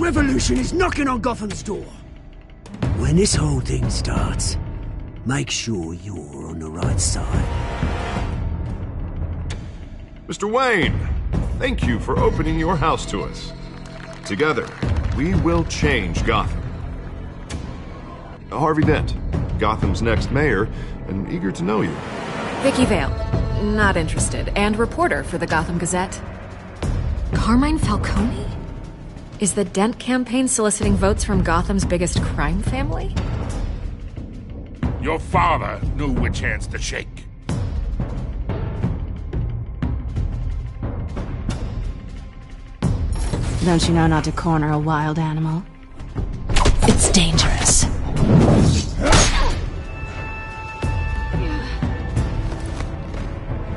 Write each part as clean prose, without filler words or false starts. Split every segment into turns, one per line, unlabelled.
revolution is knocking on Gotham's door. When this whole thing starts, make sure you're on the right side.
Mr. Wayne, thank you for opening your house to us. Together, we will change Gotham. Harvey Dent, Gotham's next mayor, and eager to know you.
Vicky Vale, not interested, and reporter for the Gotham Gazette. Carmine Falcone? Is the Dent campaign soliciting votes from Gotham's biggest crime family?
Your father knew which hands to shake.
Don't you know not to corner a wild animal? It's dangerous.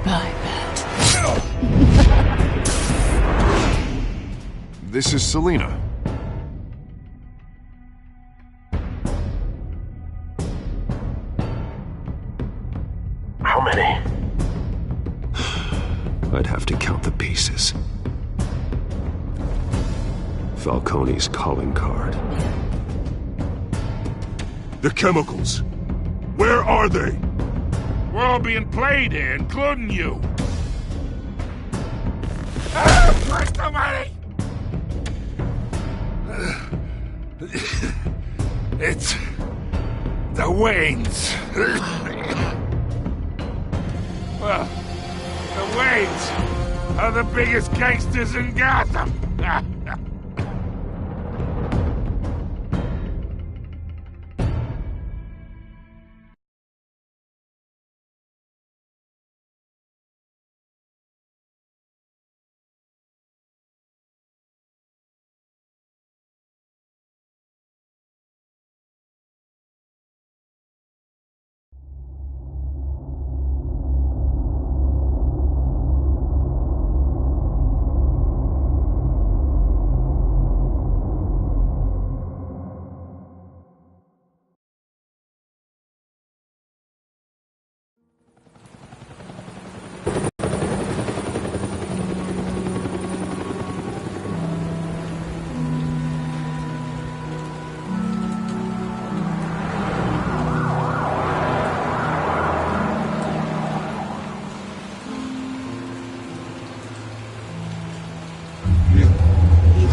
I bet.
This is Selina.
How many?
I'd have to count the pieces. Falcone's calling card.
The chemicals. Where are they? We're all being played here, including you. Where's the money? It's the Waynes. Well, the Waynes are the biggest gangsters in Gotham.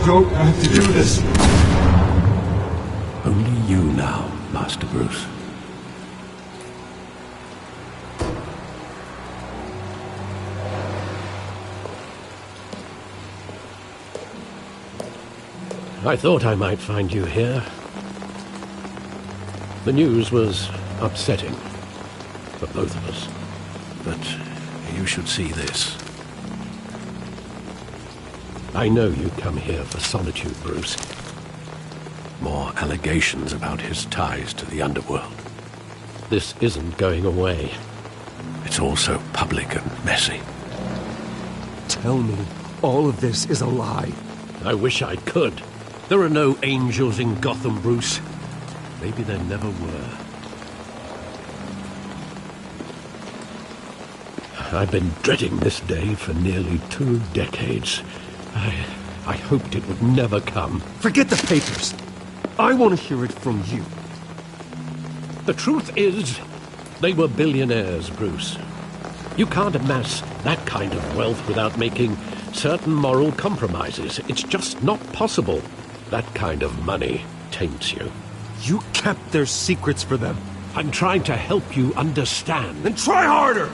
Don't have to do this.
Only you now, Master Bruce.
I thought I might find you here. The news was upsetting for both of us.
But you should see this.
I know you come here for solitude, Bruce.
More allegations about his ties to the underworld.
This isn't going away.
It's all so public and messy.
Tell me, all of this is a lie.
I wish I could. There are no angels in Gotham, Bruce. Maybe there never were. I've been dreading this day for nearly 2 decades. I hoped it would never come.
Forget the papers. I want to hear it from you.
The truth is, they were billionaires, Bruce. You can't amass that kind of wealth without making certain moral compromises. It's just not possible. That kind of money taints you.
You kept their secrets for them.
I'm trying to help you understand.
Then try harder!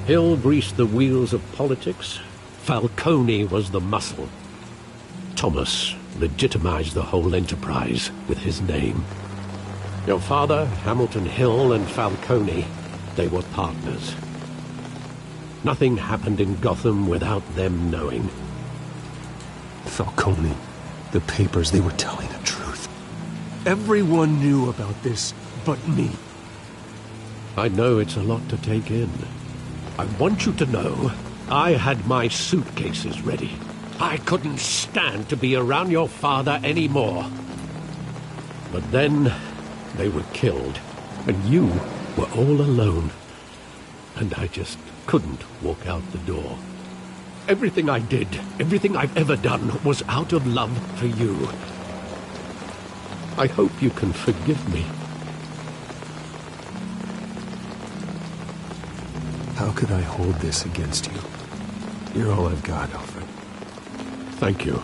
Hill greased the wheels of politics. Falcone was the muscle. Thomas legitimized the whole enterprise with his name. Your father, Hamilton Hill, and Falcone, they were partners. Nothing happened in Gotham without them knowing.
Falcone, the papers, they were telling the truth. Everyone knew about this but me.
I know it's a lot to take in. I want you to know I had my suitcases ready. I couldn't stand to be around your father anymore. But then they were killed, and you were all alone. And I just couldn't walk out the door. Everything I did, everything I've ever done, was out of love for you. I hope you can forgive me.
How could I hold this against you? You're all I've got, Alfred.
Thank you.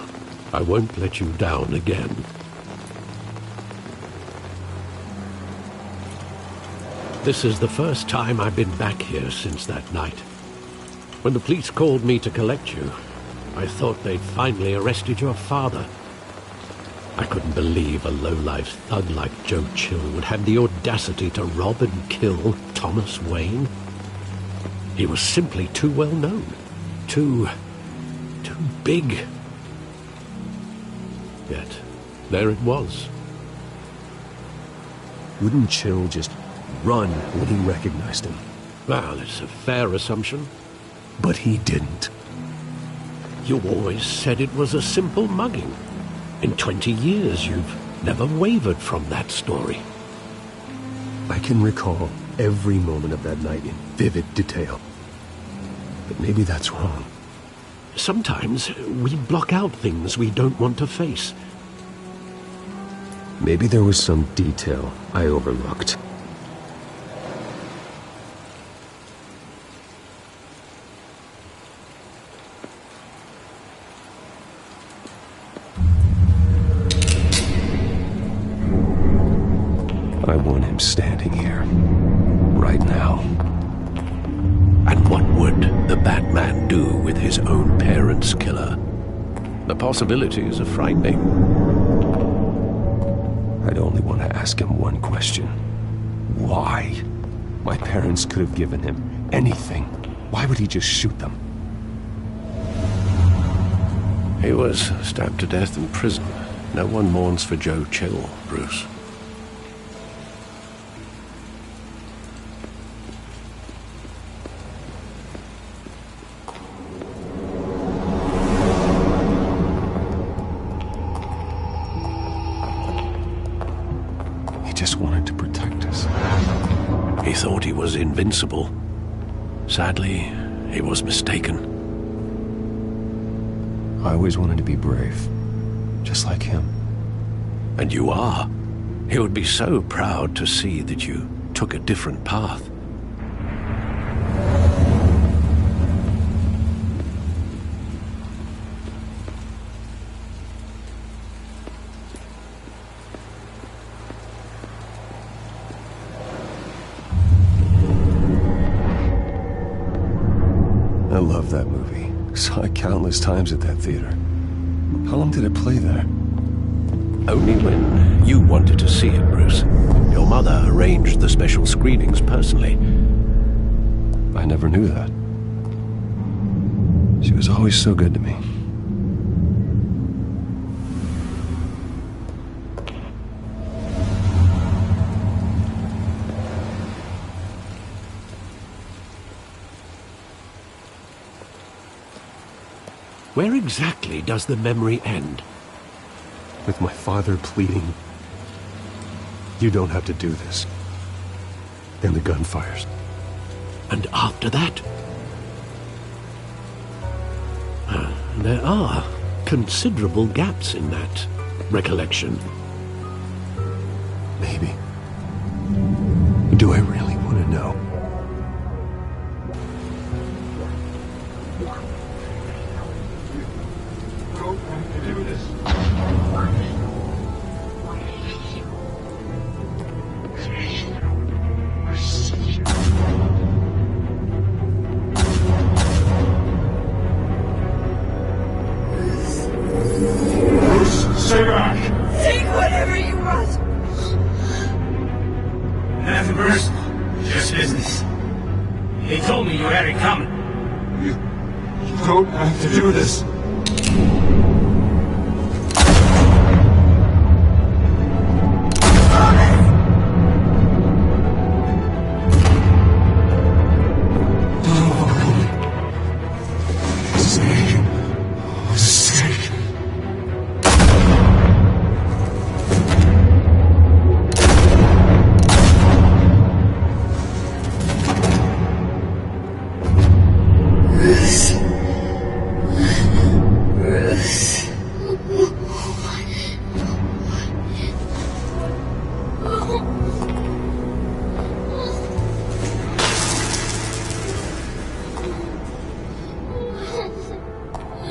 I won't let you down again. This is the first time I've been back here since that night. When the police called me to collect you, I thought they'd finally arrested your father. I couldn't believe a low-life thug like Joe Chill would have the audacity to rob and kill Thomas Wayne. He was simply too well known. Too big. Yet, there it was.
Wouldn't Chill just run when he recognized him?
Well, it's a fair assumption.
But he didn't.
You always said it was a simple mugging. In 20 years, you've never wavered from that story.
I can recall every moment of that night in vivid detail. But maybe that's wrong.
Sometimes we block out things we don't want to face.
Maybe there was some detail I overlooked. I want him standing here, right now.
And what would the Batman do with his own parents' killer? The possibilities are frightening.
I'd only want to ask him one question. Why? My parents could have given him anything. Why would he just shoot them?
He was stabbed to death in prison. No one mourns for Joe Chill, Bruce.
Just wanted to protect us.
He thought he was invincible. Sadly, he was mistaken.
I always wanted to be brave, just like him.
And you are. He would be so proud to see that you took a different path.
I love that movie. Saw it countless times at that theater. How long did it play there?
Only when you wanted to see it, Bruce. Your mother arranged the special screenings personally.
I never knew that. She was always so good to me.
Where exactly does the memory end?
With my father pleading, "You don't have to do this." And the gun fires.
And after that? There are considerable gaps in that recollection.
Maybe. Do I really want to know?
Stay back!
Take whatever you want!
Nothing personal. Just business. He told me you had it coming.
You don't have to do this.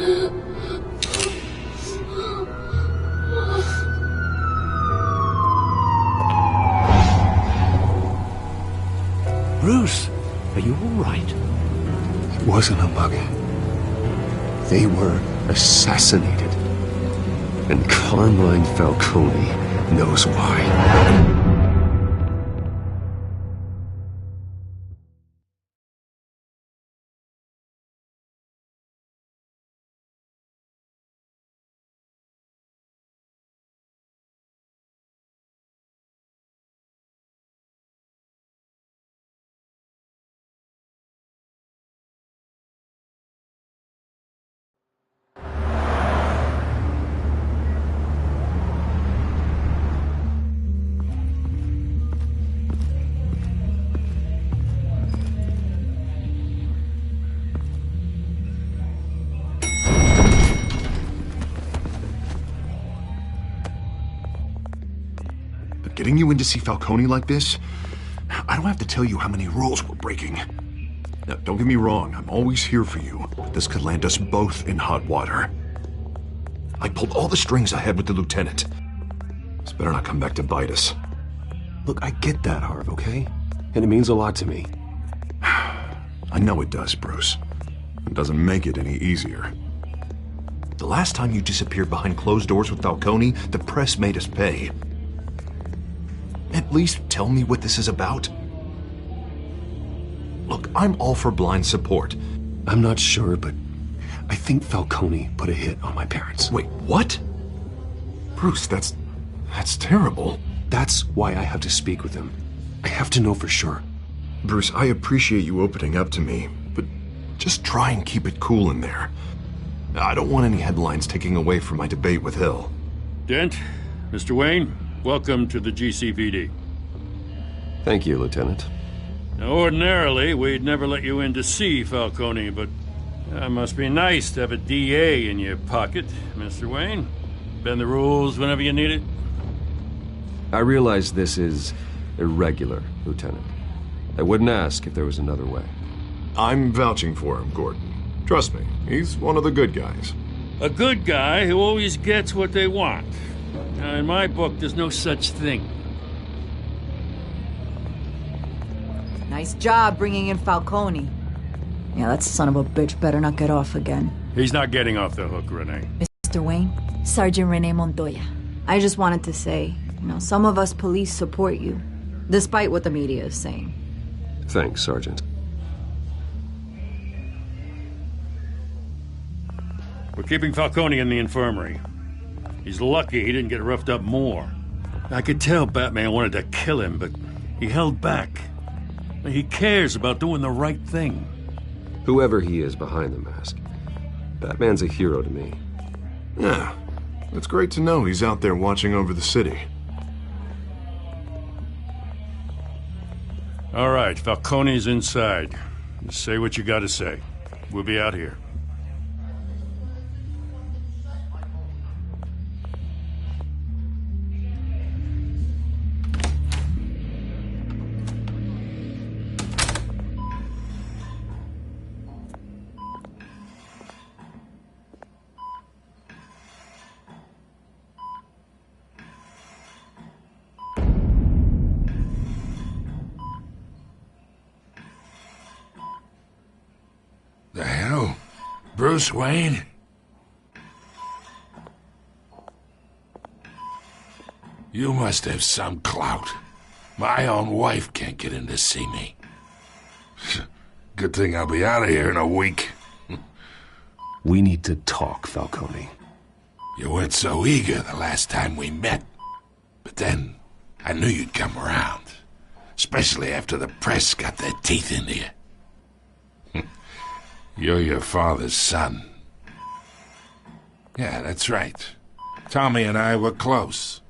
Bruce, are you all right?
It wasn't a bug. They were assassinated. And Carmine Falcone knows why.
Getting you in to see Falcone like this? I don't have to tell you how many rules we're breaking. Now, don't get me wrong, I'm always here for you. But this could land us both in hot water. I pulled all the strings I had with the lieutenant. This better not come back to bite us.
Look, I get that, Harv, okay? And it means a lot to me.
I know it does, Bruce. It doesn't make it any easier. The last time you disappeared behind closed doors with Falcone, the press made us pay. At least tell me what this is about. Look, I'm all for blind support.
I'm not sure, but I think Falcone put a hit on my parents.
Wait, what? Bruce, that's terrible.
That's why I have to speak with him. I have to know for sure.
Bruce, I appreciate you opening up to me, but just try and keep it cool in there. I don't want any headlines taking away from my debate with Hill.
Dent, Mr. Wayne, welcome to the GCPD.
Thank you, Lieutenant.
Now, ordinarily, we'd never let you in to see Falcone, but it must be nice to have a DA in your pocket, Mr. Wayne. Bend the rules whenever you need it.
I realize this is irregular, Lieutenant. I wouldn't ask if there was another way.
I'm vouching for him, Gordon. Trust me, he's one of the good guys.
A good guy who always gets what they want. Now, in my book, there's no such thing.
Nice job bringing in Falcone. Yeah, that son of a bitch better not get off again.
He's not getting off the hook, Renee.
Mr. Wayne, Sergeant Renee Montoya. I just wanted to say, some of us police support you, despite what the media is saying.
Thanks, Sergeant.
We're keeping Falcone in the infirmary. He's lucky he didn't get roughed up more. I could tell Batman wanted to kill him, but he held back. He cares about doing the right thing.
Whoever he is behind the mask, Batman's a hero to me.
Yeah, it's great to know he's out there watching over the city.
All right, Falcone's inside. Just say what you gotta say. We'll be out here.
The hell? Bruce Wayne? You must have some clout. My own wife can't get in to see me. Good thing I'll be out of here in a week.
We need to talk, Falcone.
You weren't so eager the last time we met. But then, I knew you'd come around. Especially after the press got their teeth into you. You're your father's son. Yeah, that's right. Tommy and I were close.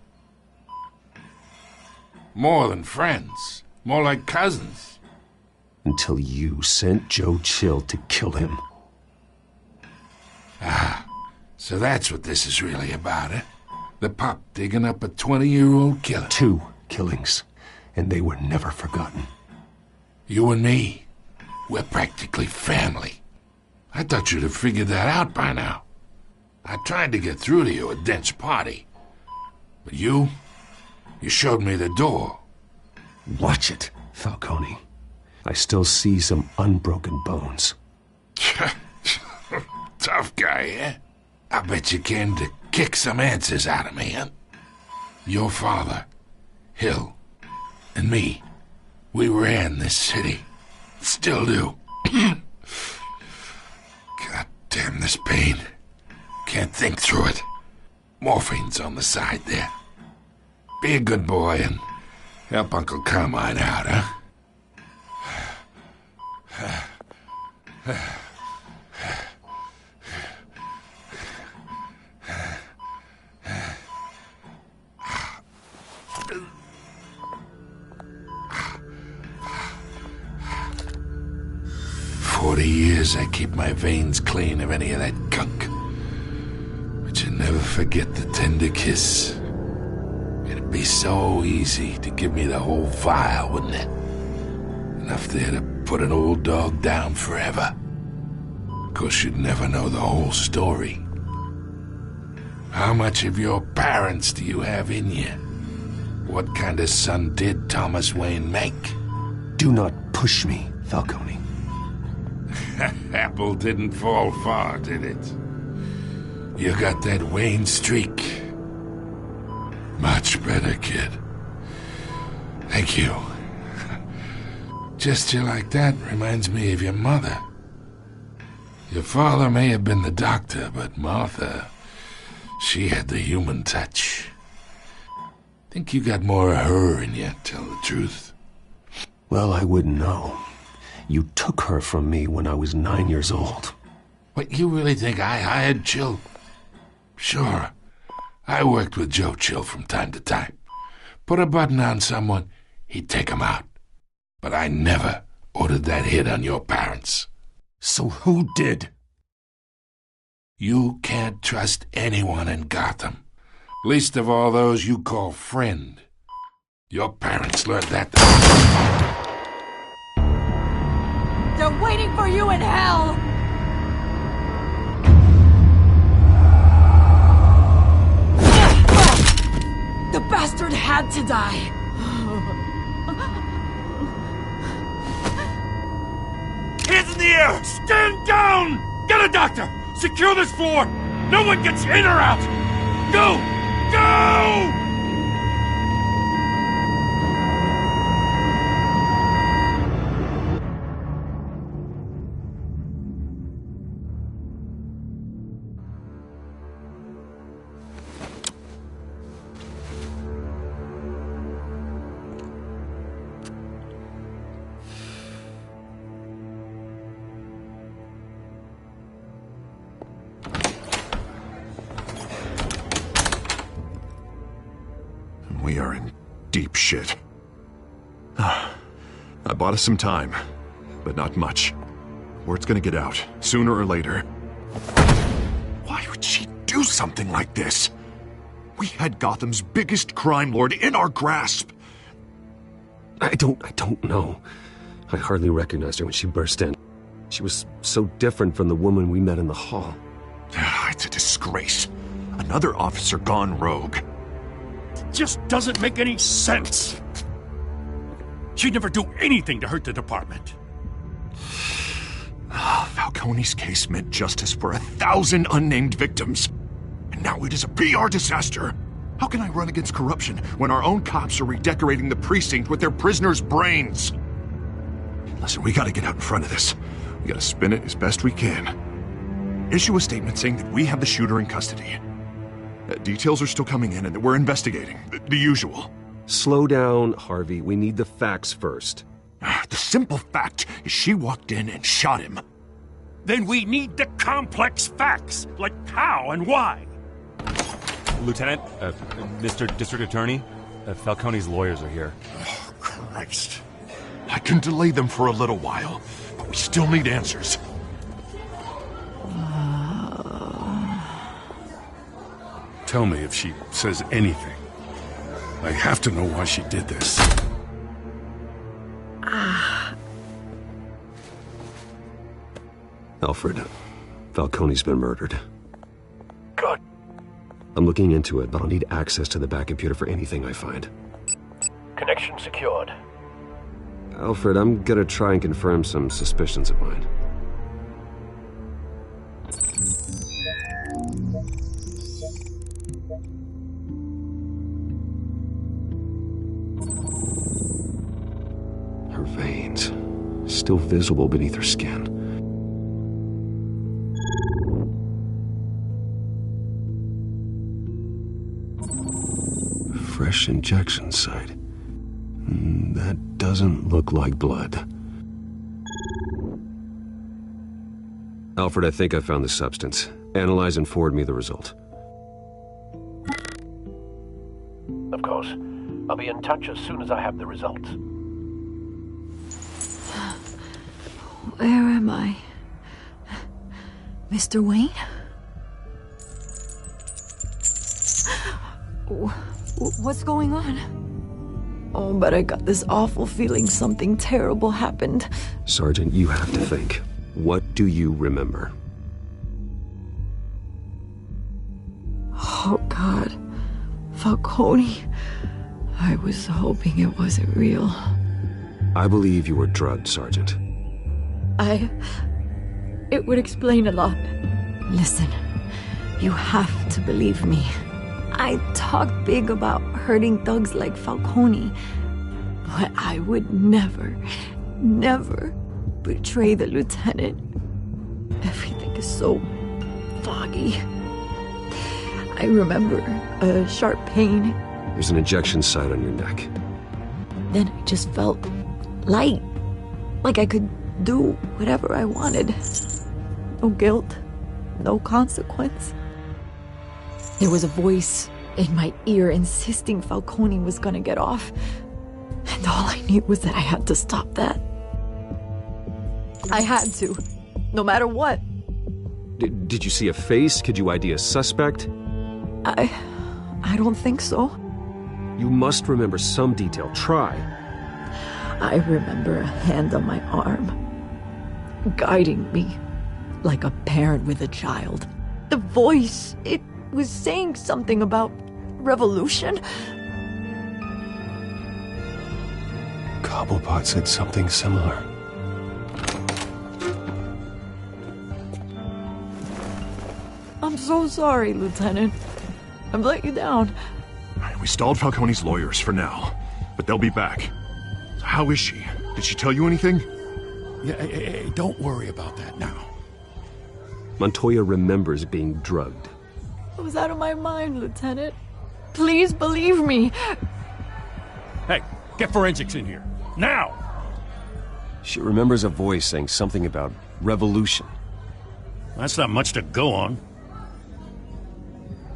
More than friends. More like cousins.
Until you sent Joe Chill to kill him.
Ah, so that's what this is really about, eh? The pup digging up a 20-year-old killer.
2 killings, and they were never forgotten.
You and me, we're practically family. I thought you'd have figured that out by now. I tried to get through to you at Dent's party. But you showed me the door.
Watch it, Falcone. I still see some unbroken bones.
Tough guy, eh? I bet you came to kick some answers out of me, huh? Your father, Hill, and me, we ran this city. Still do. God damn this pain. Can't think through it. Morphine's on the side there. Be a good boy and help Uncle Carmine out, huh? 40 years I keep my veins clean of any of that gunk. But you never forget the tender kiss. It'd be so easy to give me the whole vial, wouldn't it? Enough there to put an old dog down forever. Of course, you'd never know the whole story. How much of your parents do you have in you? What kind of son did Thomas Wayne make?
Do not push me, Falcone.
Apple didn't fall far, did it? You got that Wayne streak. Much better, kid. Thank you. Gesture like that reminds me of your mother. Your father may have been the doctor, but Martha, she had the human touch. Think you got more of her in you, tell the truth.
Well, I wouldn't know. You took her from me when I was 9 years old.
What, you really think I hired Chill? Sure. I worked with Joe Chill from time to time. Put a button on someone, he'd take him out. But I never ordered that hit on your parents.
So who did?
You can't trust anyone in Gotham. Least of all those you call friend. Your parents learned that.
They're waiting for you in hell! The bastard had to die.
Hands in the air! Stand down! Get a doctor! Secure this floor! No one gets in or out! Go! Go!
We are in deep shit. I bought us some time, but not much. Word's gonna get out, sooner or later. Why would she do something like this? We had Gotham's biggest crime lord in our grasp.
I don't know. I hardly recognized her when she burst in. She was so different from the woman we met in the hall.
It's a disgrace. Another officer gone rogue.
Just doesn't make any sense. She'd never do anything to hurt the department.
Falcone's case meant justice for 1,000 unnamed victims. And now it is a PR disaster. How can I run against corruption when our own cops are redecorating the precinct with their prisoners' brains? Listen, we gotta get out in front of this. We gotta spin it as best we can. Issue a statement saying that we have the shooter in custody. Details are still coming in and that we're investigating. The usual.
Slow down, Harvey. We need the facts first.
The simple fact is she walked in and shot him.
Then we need the complex facts, like how and why.
Lieutenant, Mr. District Attorney, Falcone's lawyers are here.
Oh, Christ. I can delay them for a little while, but we still need answers.
Tell me if she says anything. I have to know why she did this.
Alfred, Falcone's been murdered. I'm looking into it, but I'll need access to the back computer for anything I find.
Connection secured.
Alfred, I'm gonna try and confirm some suspicions of mine. Her veins, still visible beneath her skin. Fresh injection site. That doesn't look like blood. Alfred, I think I found the substance. Analyze and forward me the result.
Of course. I'll be in touch as soon as I have the results.
Where am I? Mr. Wayne? What's going on? Oh, but I got this awful feeling something terrible happened.
Sergeant, you have to think. What do you remember?
Oh, God. Falcone. I was hoping it wasn't real.
I believe you were drugged, Sergeant.
It would explain a lot. Listen, you have to believe me. I talk big about hurting thugs like Falcone, but I would never betray the lieutenant. Everything is so foggy. I remember a sharp pain.
There's an injection site on your neck.
Then I just felt light, like I could do whatever I wanted. No guilt, no consequence. There was a voice in my ear insisting Falcone was gonna get off. And all I knew was that I had to stop that. I had to, no matter what.
Did you see a face? Could you ID a suspect?
I don't think so.
You must remember some detail. Try.
I remember a hand on my arm, guiding me like a parent with a child. The voice, it was saying something about revolution.
Cobblepot said something similar.
I'm so sorry, Lieutenant. I've let you down.
We stalled Falcone's lawyers for now, but they'll be back. How is she? Did she tell you anything?
Yeah, hey, don't worry about that now.
Montoya remembers being drugged.
I was out of my mind, Lieutenant. Please believe me.
Hey, get forensics in here. Now!
She remembers a voice saying something about revolution.
That's not much to go on.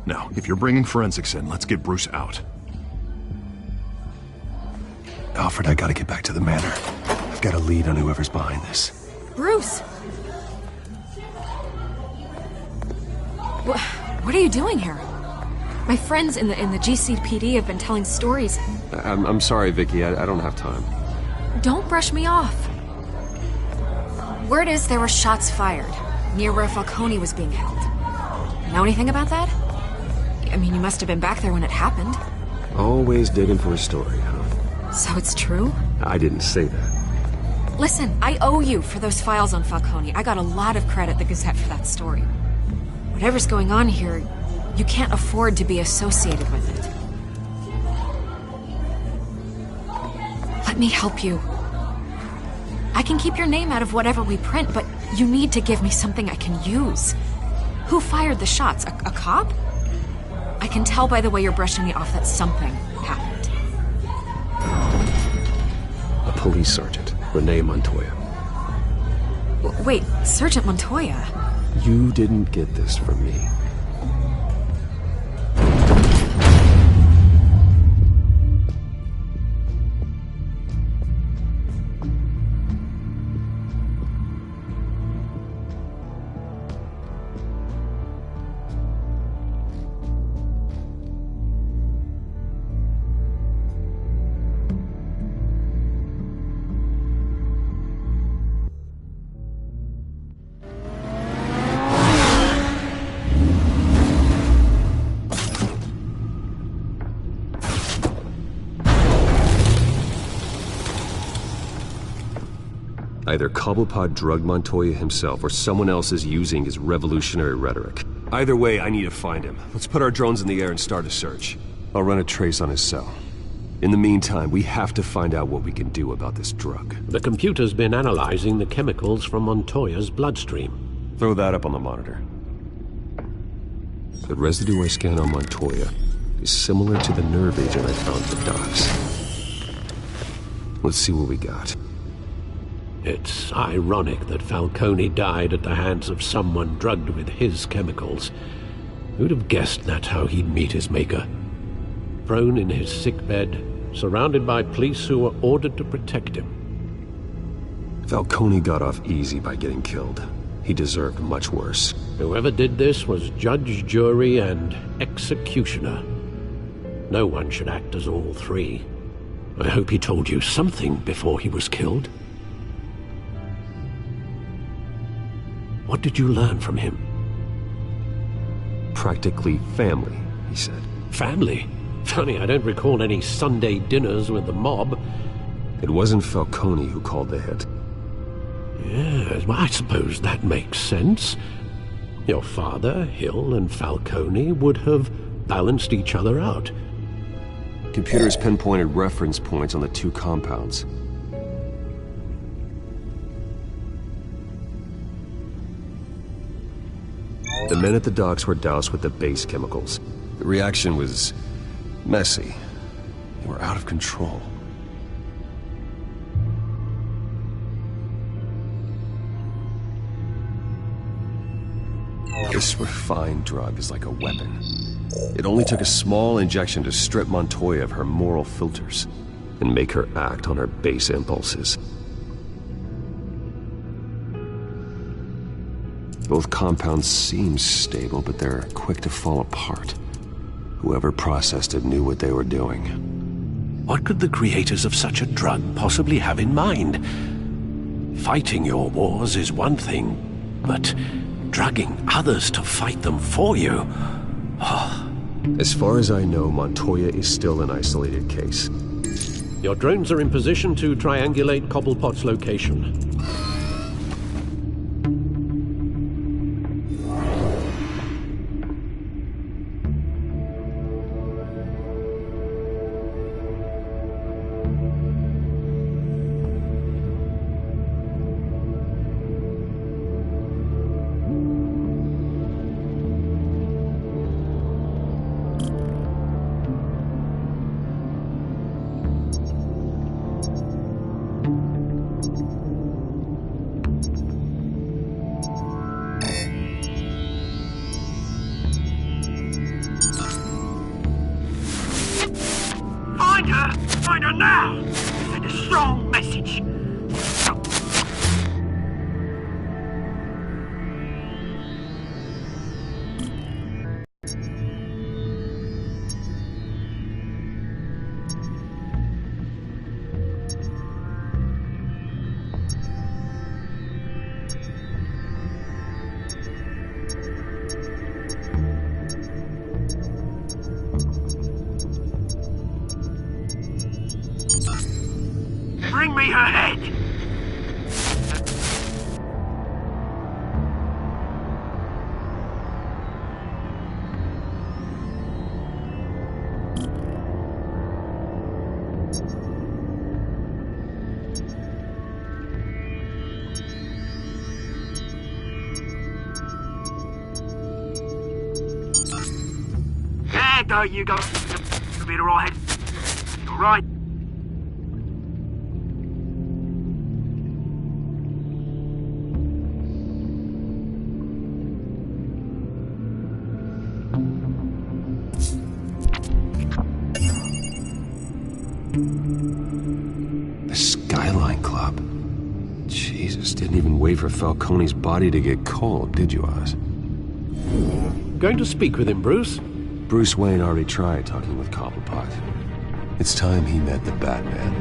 Now, if you're bringing forensics in, let's get Bruce out.
Alfred, I gotta get back to the manor. I've got a lead on whoever's behind this.
Bruce! What are you doing here? My friends in the GCPD have been telling stories.
I'm sorry, Vicky. I don't have time.
Don't brush me off. Word is there were shots fired near where Falcone was being held. Know anything about that? I mean, you must have been back there when it happened.
Always digging for a story, huh?
So it's true?
I didn't say that.
Listen, I owe you for those files on Falcone. I got a lot of credit at the Gazette for that story. Whatever's going on here, you can't afford to be associated with it. Let me help you. I can keep your name out of whatever we print, but you need to give me something I can use. Who fired the shots? A cop? I can tell by the way you're brushing me off that something happened.
A police sergeant, Renee Montoya.
Wait, Sergeant Montoya?
You didn't get this from me. Either Cobblepot drugged Montoya himself, or someone else is using his revolutionary rhetoric. Either way, I need to find him. Let's put our drones in the air and start a search. I'll run a trace on his cell. In the meantime, we have to find out what we can do about this drug.
The computer's been analyzing the chemicals from Montoya's bloodstream.
Throw that up on the monitor. The residue I scanned on Montoya is similar to the nerve agent I found at the docks. Let's see what we got.
It's ironic that Falcone died at the hands of someone drugged with his chemicals. Who'd have guessed that's how he'd meet his maker? Prone in his sickbed, surrounded by police who were ordered to protect him.
Falcone got off easy by getting killed. He deserved much worse.
Whoever did this was judge, jury, and executioner. No one should act as all three. I hope he told you something before he was killed. What did you learn from him?
Practically family, he said.
Family? Funny, I don't recall any Sunday dinners with the mob.
It wasn't Falcone who called the hit.
Yes, well, I suppose that makes sense. Your father, Hill, and Falcone would have balanced each other out.
Computers pinpointed reference points on the two compounds. The men at the docks were doused with the base chemicals. The reaction was messy. They were out of control. This refined drug is like a weapon. It only took a small injection to strip Montoya of her moral filters and make her act on her base impulses. Both compounds seem stable, but they're quick to fall apart. Whoever processed it knew what they were doing.
What could the creators of such a drug possibly have in mind? Fighting your wars is one thing, but drugging others to fight them for you?
As far as I know, Montoya is still an isolated case.
Your drones are in position to triangulate Cobblepot's location.
Find her now! Send a strong message! Bring me her head! There go, you go. You'll be alright. Alright.
The Skyline Club. Jesus, didn't even wait for Falcone's body to get cold, did you, Oz?
Going to speak with him, Bruce?
Bruce Wayne already tried talking with Cobblepot. It's time he met the Batman.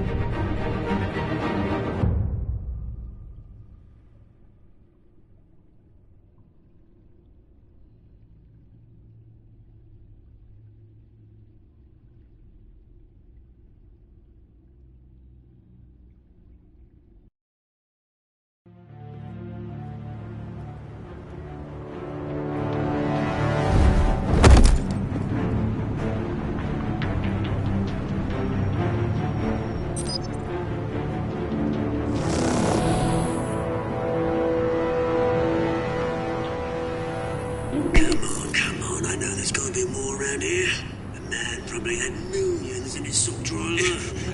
Come on, I know there's gonna be more around here. The man probably had millions in his salt drawer alone.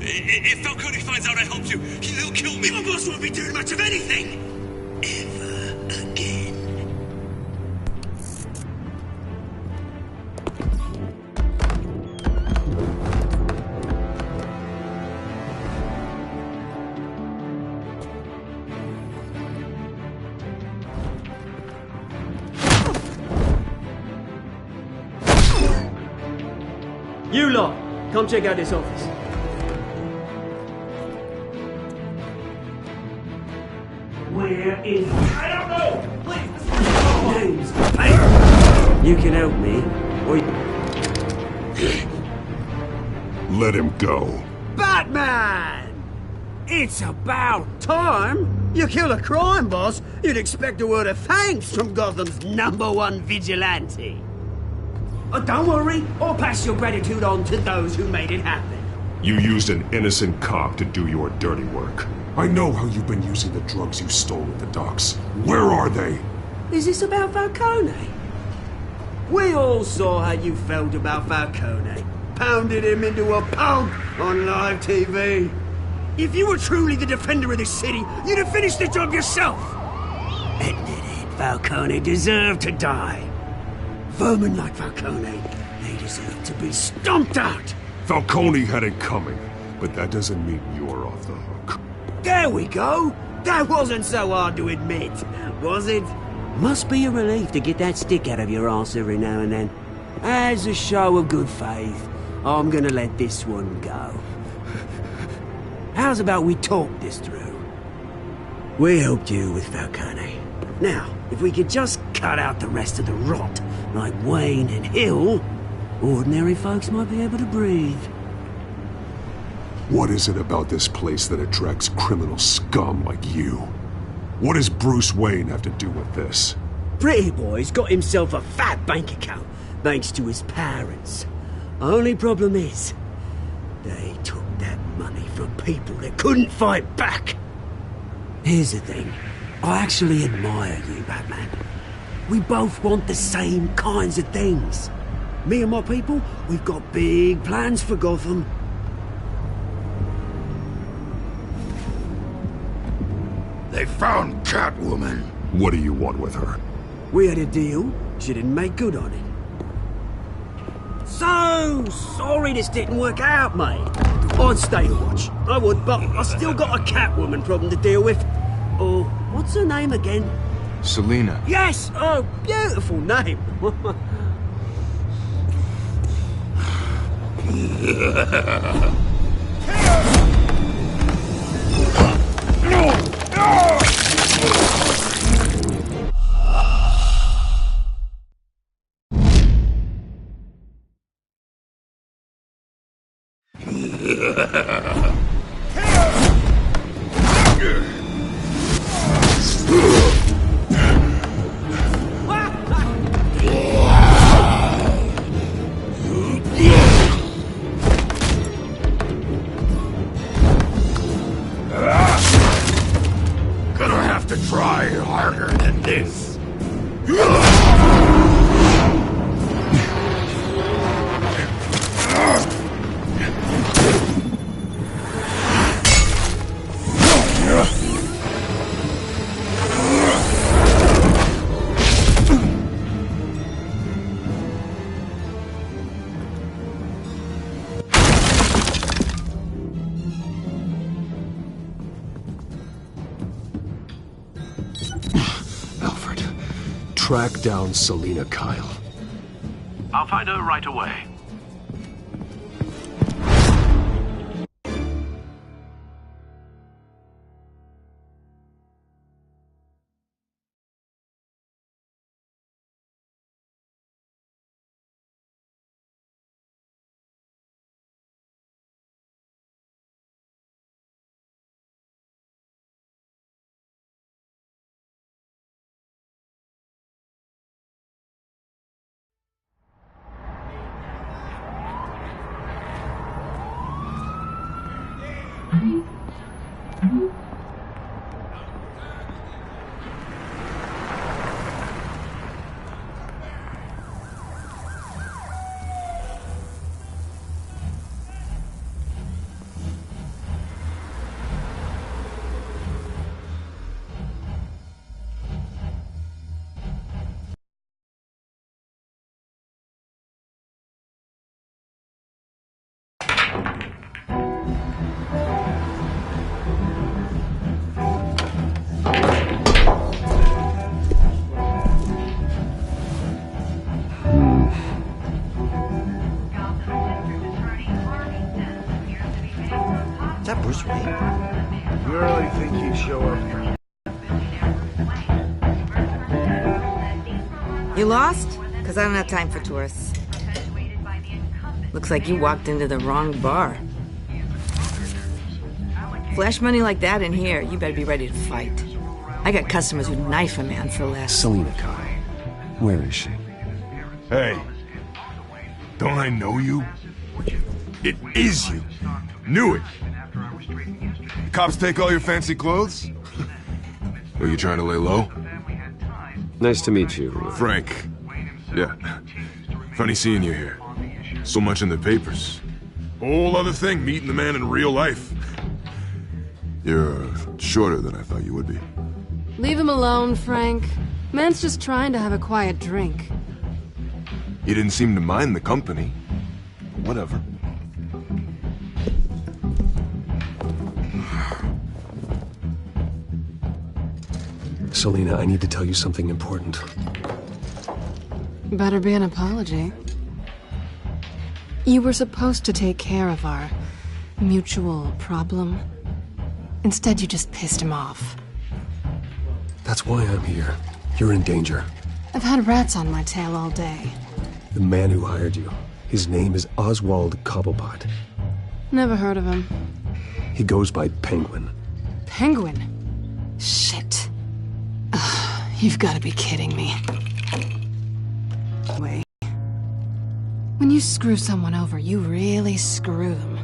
If Falcone finds out I helped you, he'll kill me.
Your boss won't be doing much of anything! Ever again.
You lot, come check out this office.
Where is...
I don't know! Please!
Names, paper. You can help me, or...
Let him go.
Batman! It's about time! You kill a crime boss, you'd expect a word of thanks from Gotham's #1 vigilante. Oh, don't worry, I'll pass your gratitude on to those who made it happen.
You used an innocent cop to do your dirty work. I know how you've been using the drugs you stole at the docks. Where are they?
Is this about Falcone? We all saw how you felt about Falcone. Pounded him into a pulp on live TV. If you were truly the defender of this city, you'd have finished the job yourself. Admit it, Falcone deserved to die. Vermin like Falcone, they deserve to be stomped out.
Falcone had it coming, but that doesn't mean you're off the hook.
There we go. That wasn't so hard to admit, was it? Must be a relief to get that stick out of your arse every now and then. As a show of good faith, I'm gonna let this one go. How's about we talk this through? We helped you with Falcone. Now, if we could just cut out the rest of the rot, like Wayne and Hill, ordinary folks might be able to breathe.
What is it about this place that attracts criminal scum like you? What does Bruce Wayne have to do with this?
Pretty Boy's got himself a fat bank account, thanks to his parents. Only problem is, they took that money from people that couldn't fight back. Here's the thing. I actually admire you, Batman. We both want the same kinds of things. Me and my people, we've got big plans for Gotham.
They found Catwoman.
What do you want with her?
We had a deal. She didn't make good on it. So sorry this didn't work out, mate. I'd stay to watch. I would, but I still got a Catwoman problem to deal with. Oh, what's her name again?
Selina.
Yes! Oh, beautiful name.
Gonna have to try harder than this.
Track down Selina Kyle.
I'll find her right away.
Is that Bruce Wayne?
You really think he'd show up here?
You lost? Because I don't have time for tourists. Looks like you walked into the wrong bar. Flash money like that in here, you better be ready to fight. I got customers who'd knife a man for less.
Selina Kai. Where is she?
Hey. Don't I know you? It is you. Knew it. The cops take all your fancy clothes? Are you trying to lay low?
Nice to meet you.
Frank. Yeah. Funny seeing you here. So much in the papers. Whole other thing, meeting the man in real life. You're shorter than I thought you would be.
Leave him alone, Frank. Man's just trying to have a quiet drink.
You didn't seem to mind the company. Whatever.
Selina, I need to tell you something important.
Better be an apology. You were supposed to take care of our mutual problem. Instead, you just pissed him off.
That's why I'm here. You're in danger.
I've had rats on my tail all day.
The man who hired you, his name is Oswald Cobblepot.
Never heard of him.
He goes by Penguin.
Penguin? Shit. Ugh, you've got to be kidding me. Wait. When you screw someone over, you really screw them.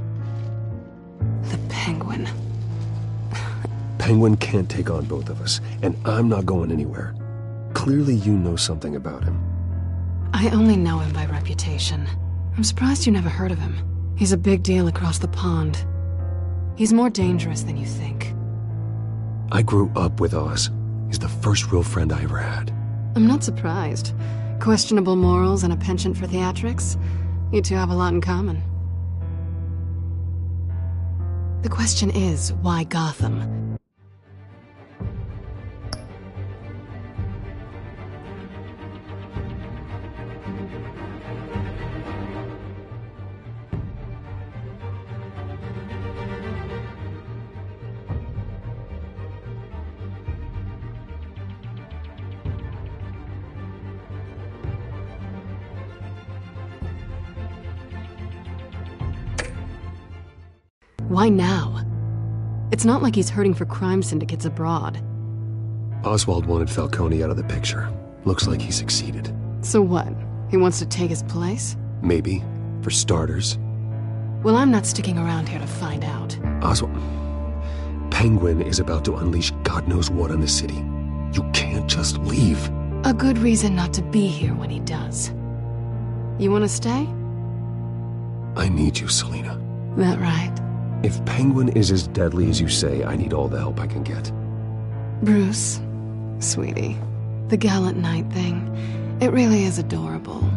The Penguin.
Penguin can't take on both of us, and I'm not going anywhere. Clearly you know something about him.
I only know him by reputation. I'm surprised you never heard of him. He's a big deal across the pond. He's more dangerous than you think.
I grew up with Oz. He's the first real friend I ever had.
I'm not surprised. Questionable morals and a penchant for theatrics. You two have a lot in common. The question is, why Gotham? Why now? It's not like he's hurting for crime syndicates abroad.
Oswald wanted Falcone out of the picture. Looks like he succeeded.
So what? He wants to take his place?
Maybe. For starters.
Well, I'm not sticking around here to find out.
Oswald... Penguin is about to unleash God knows what on the city. You can't just leave.
A good reason not to be here when he does. You want to stay?
I need you, Selina.
That right?
If Penguin is as deadly as you say, I need all the help I can get.
Bruce, sweetie, the gallant knight thing, it really is adorable.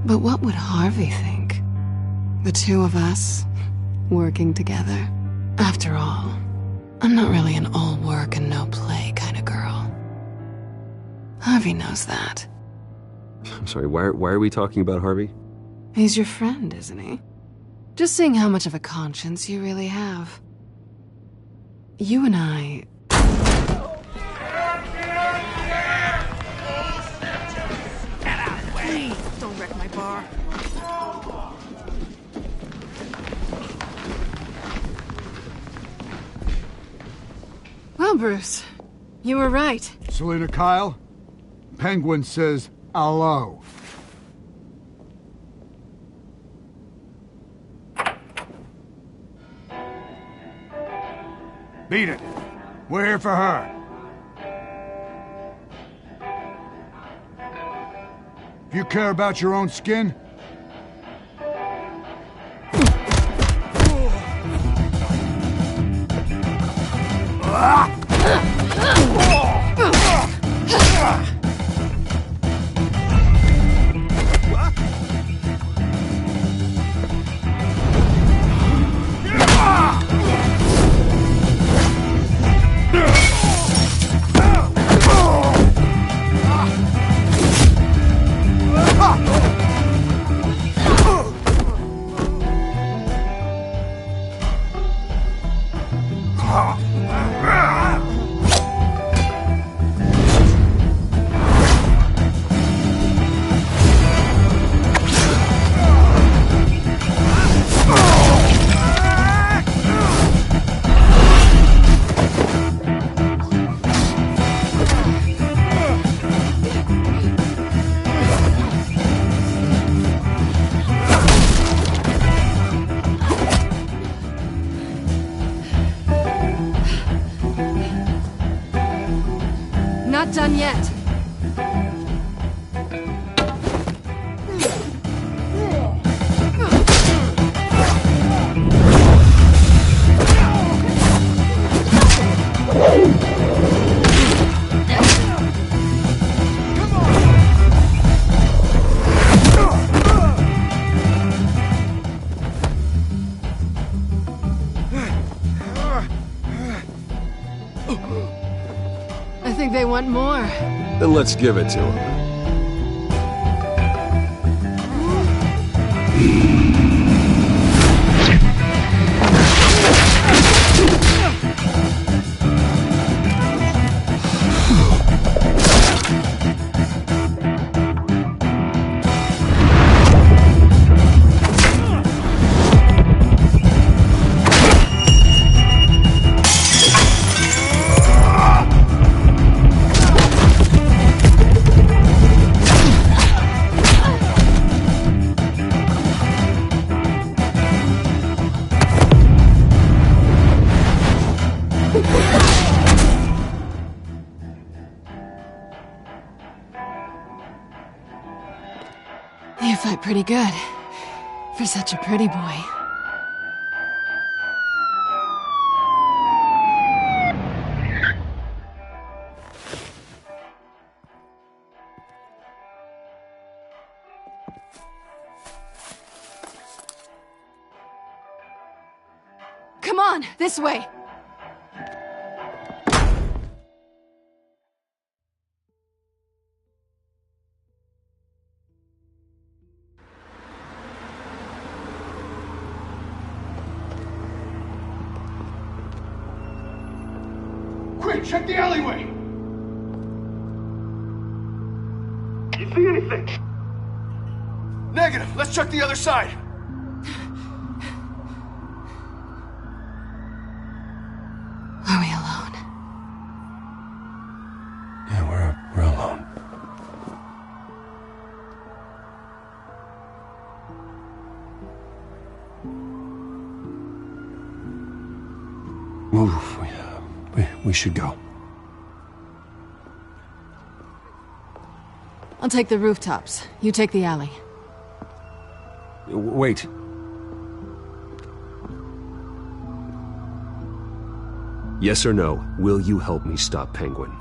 But what would Harvey think? The two of us, working together. After all, I'm not really an all work and no play kind of girl. Harvey knows that.
I'm sorry, why are we talking about Harvey?
He's your friend, isn't he? Just seeing how much of a conscience you really have. You and I...
Get out of the way! Please, don't wreck my bar.
Well, Bruce, you were right.
Selina Kyle, Penguin says hello. Beat it. We're here for her. If you care about your own skin,
want more.
Then let's give it to him.
You fight pretty good. For such a pretty boy. Come on, this way!
Quick, check the alleyway!
You see anything?
Negative. Let's check the other side.
Are we alone?
Yeah, we're alone. Move. We should go.
I'll take the rooftops. You take the alley.
Wait. Yes or no, will you help me stop Penguin?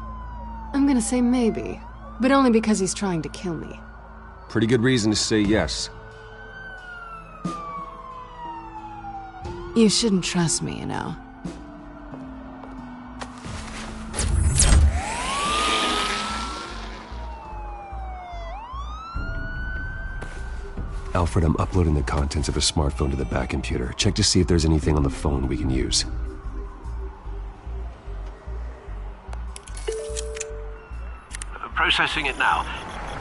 I'm gonna say maybe, but only because he's trying to kill me.
Pretty good reason to say yes.
You shouldn't trust me, you know.
Alfred, I'm uploading the contents of a smartphone to the back computer. Check to see if there's anything on the phone we can use.
Processing it now.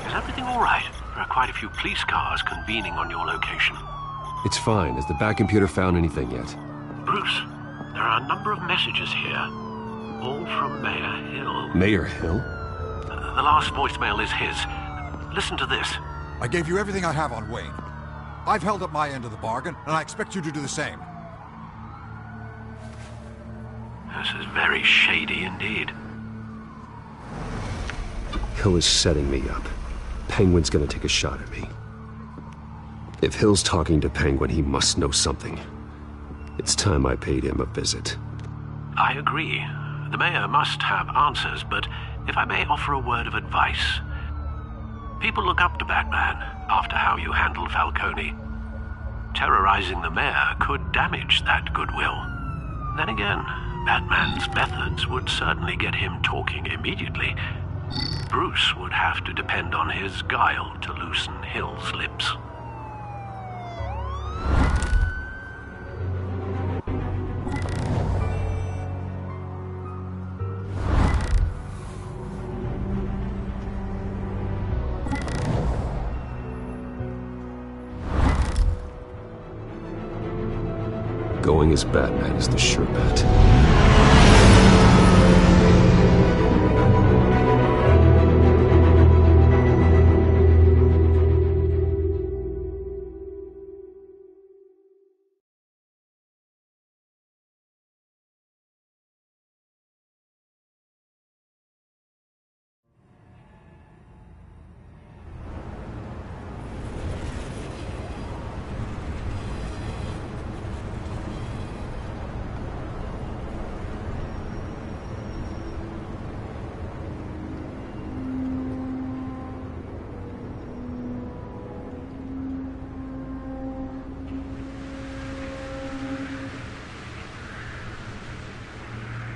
Is everything all right? There are quite a few police cars convening on your location.
It's fine. Has the back computer found anything yet?
Bruce, there are a number of messages here. All from Mayor Hill.
Mayor Hill?
The last voicemail is his. Listen to this.
I gave you everything I have on Wayne. I've held up my end of the bargain, and I expect you to do the same.
This is very shady indeed.
Hill is setting me up. Penguin's gonna take a shot at me. If Hill's talking to Penguin, he must know something. It's time I paid him a visit.
I agree. The mayor must have answers, but if I may offer a word of advice. People look up to Batman after how you handled Falcone. Terrorizing the mayor could damage that goodwill. Then again, Batman's methods would certainly get him talking immediately. Bruce would have to depend on his guile to loosen Hill's lips.
Going as Batman is the sure bet.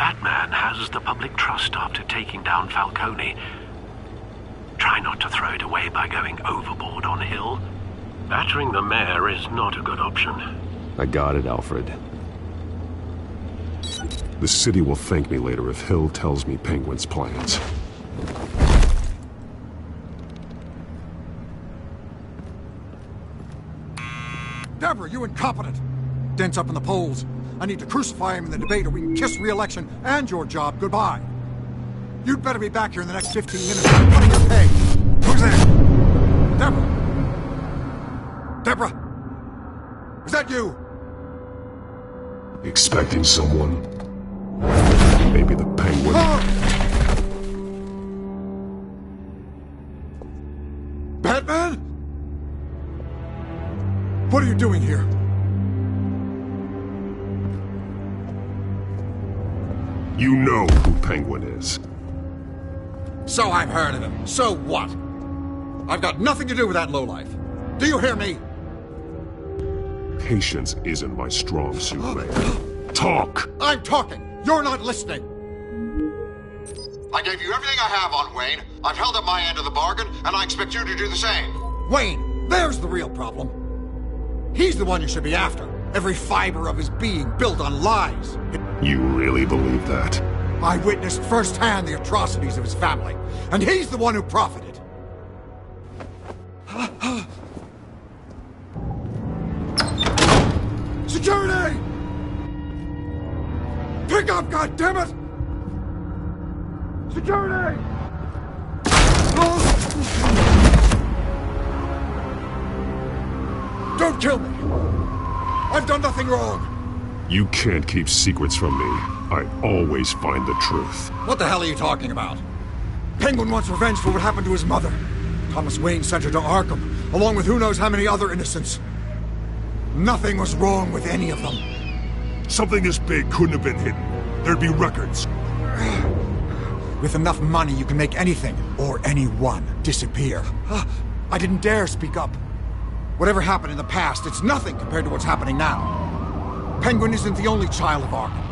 Batman has the public trust after taking down Falcone. Try not to throw it away by going overboard on Hill. Battering the mayor is not a good option.
I got it, Alfred. The city will thank me later if Hill tells me Penguin's plans.
Deborah, you incompetent! Dent's up in the polls. I need to crucify him in the debate or we can kiss re-election and your job goodbye. You'd better be back here in the next 15 minutes or I'm cutting your pay. Who's there? Deborah? Deborah? Is that you?
Expecting someone? Maybe the Penguin?
Batman? What are you doing here?
You know who Penguin is.
So I've heard of him. So what? I've got nothing to do with that lowlife. Do you hear me?
Patience isn't my strong suit, Mayor. Talk!
I'm talking! You're not listening! I gave you everything I have on Wayne. I've held up my end of the bargain, and I expect you to do the same. Wayne, there's the real problem. He's the one you should be after. Every fiber of his being built on lies.
You really believe that?
I witnessed firsthand the atrocities of his family, and he's the one who profited. Security! Pick up, goddammit! Security! Don't kill me! I've done nothing wrong!
You can't keep secrets from me. I always find the truth.
What the hell are you talking about? Penguin wants revenge for what happened to his mother. Thomas Wayne sent her to Arkham, along with who knows how many other innocents. Nothing was wrong with any of them.
Something this big couldn't have been hidden. There'd be records.
With enough money, you can make anything, or anyone, disappear. I didn't dare speak up. Whatever happened in the past, it's nothing compared to what's happening now. Penguin isn't the only child of Arkham.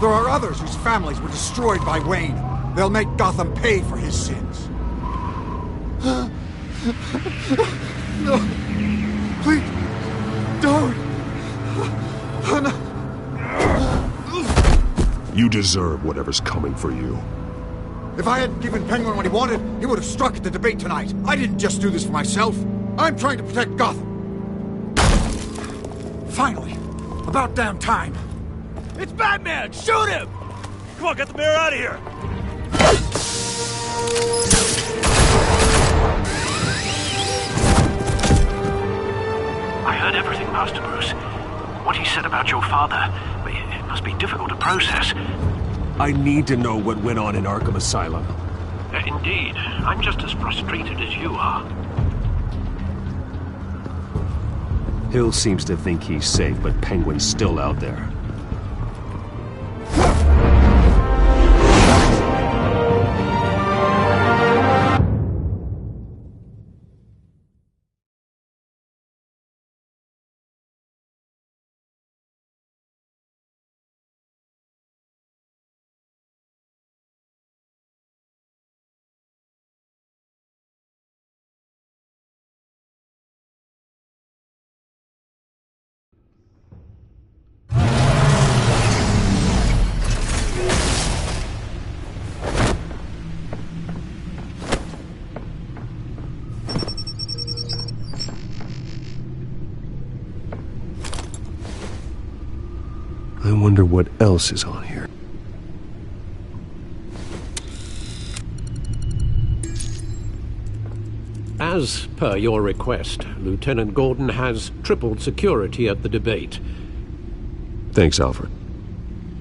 There are others whose families were destroyed by Wayne. They'll make Gotham pay for his sins. No. Please. Don't. No.
You deserve whatever's coming for you.
If I hadn't given Penguin what he wanted, he would have struck at the debate tonight. I didn't just do this for myself. I'm trying to protect Gotham. Finally. About damn time.
It's Batman! Shoot him! Come on, get the mayor out of here!
I heard everything, Master Bruce. What he said about your father, it must be difficult to process.
I need to know what went on in Arkham Asylum.
Indeed. I'm just as frustrated as you are.
Hill seems to think he's safe, but Penguin's still out there. I wonder what else is on here.
As per your request, Lieutenant Gordon has tripled security at the debate.
Thanks, Alfred.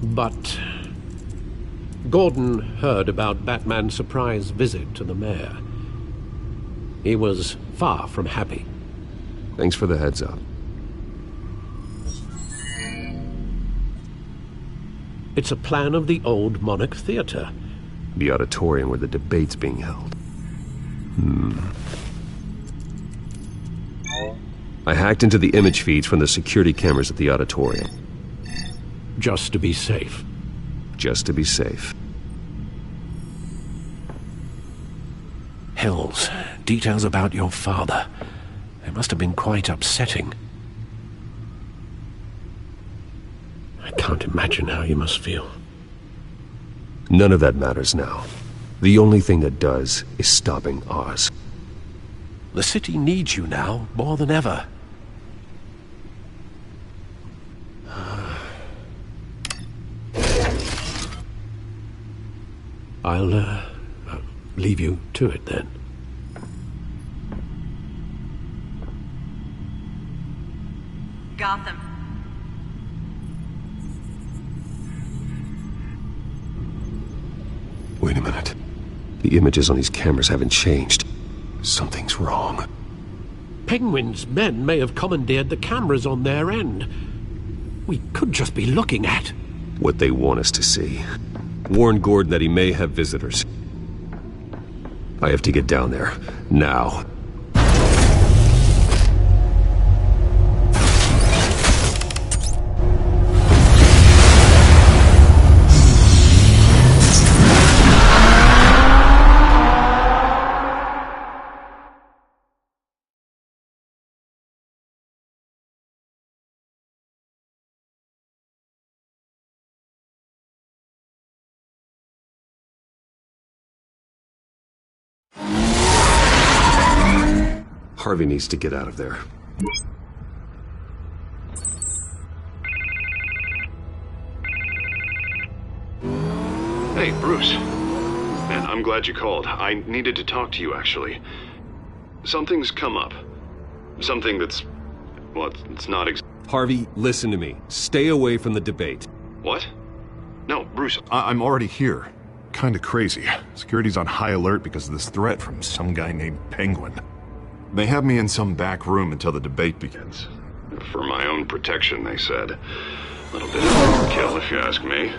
But Gordon heard about Batman's surprise visit to the mayor. He was far from happy.
Thanks for the heads up.
It's a plan of the old Monarch Theater.
The auditorium where the debate's being held. I hacked into the image feeds from the security cameras at the auditorium.
Just to be safe.
just to be safe.
Hills, details about your father. They must have been quite upsetting. I can't imagine how you must feel.
None of that matters now. The only thing that does is stopping Oz.
The city needs you now, more than ever. I'll leave you to it then.
Gotham.
Wait a minute. The images on these cameras haven't changed. Something's wrong.
Penguin's men may have commandeered the cameras on their end. We could just be looking at
what they want us to see. Warn Gordon that he may have visitors. I have to get down there, now. Harvey needs to get out of there.
Hey, Bruce. Man, I'm glad you called. I needed to talk to you, actually. Something's come up. Something that's... well, it's not
Harvey, listen to me. Stay away from the debate.
What? No, Bruce, I'm already here. Kinda crazy. Security's on high alert because of this threat from some guy named Penguin. They have me in some back room until the debate begins. For my own protection, they said. A little bit of overkill, if you ask me.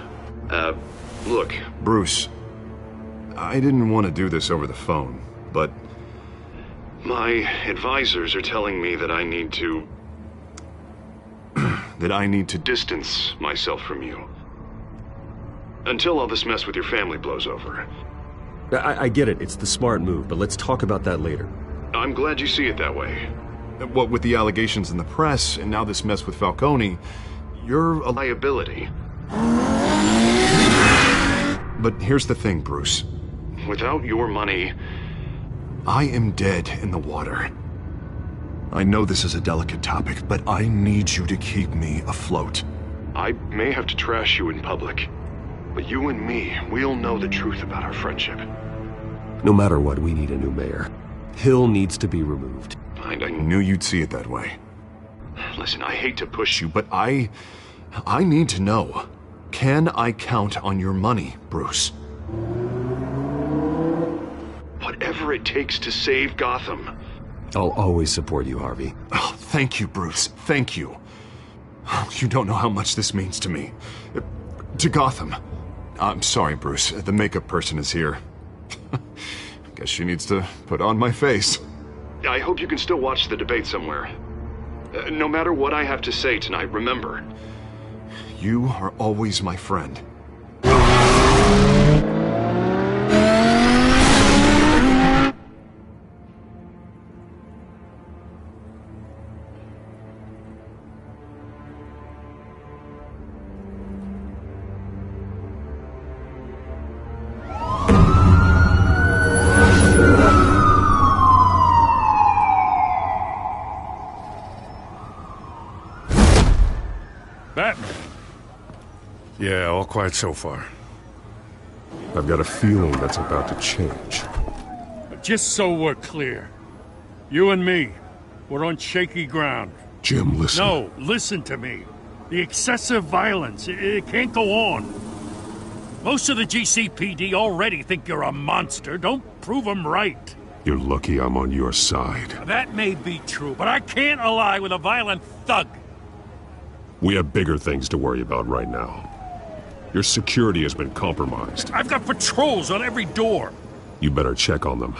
Look, Bruce, I didn't want to do this over the phone, but my advisors are telling me that I need to... that I need to distance myself from you. Until all this mess with your family blows over.
I get it. It's the smart move, but let's talk about that later.
I'm glad you see it that way. What with the allegations in the press, and now this mess with Falcone, you're a liability. But here's the thing, Bruce. Without your money, I am dead in the water. I know this is a delicate topic, but I need you to keep me afloat. I may have to trash you in public, but you and me, we'll know the truth about our friendship.
No matter what, we need a new mayor. Hill needs to be removed.
I knew you'd see it that way. Listen, I hate to push you, but I need to know. Can I count on your money, Bruce? Whatever it takes to save Gotham.
I'll always support you, Harvey.
Oh, thank you, Bruce. Thank you. You don't know how much this means to me. To Gotham. I'm sorry, Bruce. The makeup person is here. Guess she needs to put on my face. I hope you can still watch the debate somewhere. No matter what I have to say tonight, remember, you are always my friend.
Batman. Yeah, all quiet so far.
I've got a feeling that's about to change.
Just so we're clear, you and me, we're on shaky ground.
Jim, listen.
No, listen to me. The excessive violence, it can't go on. Most of the GCPD already think you're a monster. Don't prove them right.
You're lucky I'm on your side.
That may be true, but I can't ally with a violent thug.
We have bigger things to worry about right now. Your security has been compromised.
I've got patrols on every door.
You better check on them.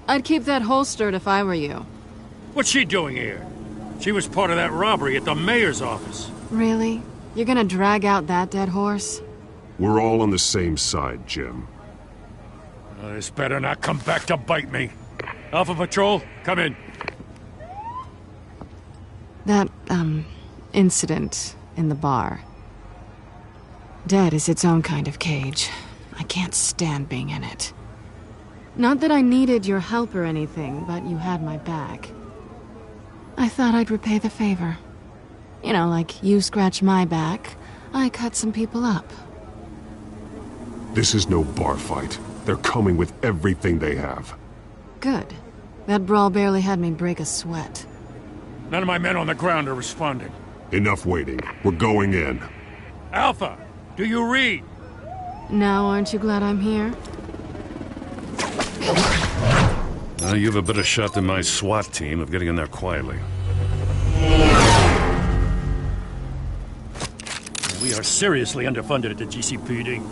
I'd keep that holstered if I were you.
What's she doing here? She was part of that robbery at the mayor's office.
Really? You're gonna drag out that dead horse?
We're all on the same side, Jim.
This better not come back to bite me. Alpha Patrol, come in.
That, incident in the bar. Dead is its own kind of cage. I can't stand being in it. Not that I needed your help or anything, but you had my back. I thought I'd repay the favor. You know, like you scratch my back, I cut some people up.
This is no bar fight. They're coming with everything they have.
Good. That brawl barely had me break a sweat.
None of my men on the ground are responding.
Enough waiting. We're going in.
Alpha, do you read?
Now aren't you glad I'm here?
Now you have a better shot than my SWAT team of getting in there quietly. We are seriously underfunded at the GCPD.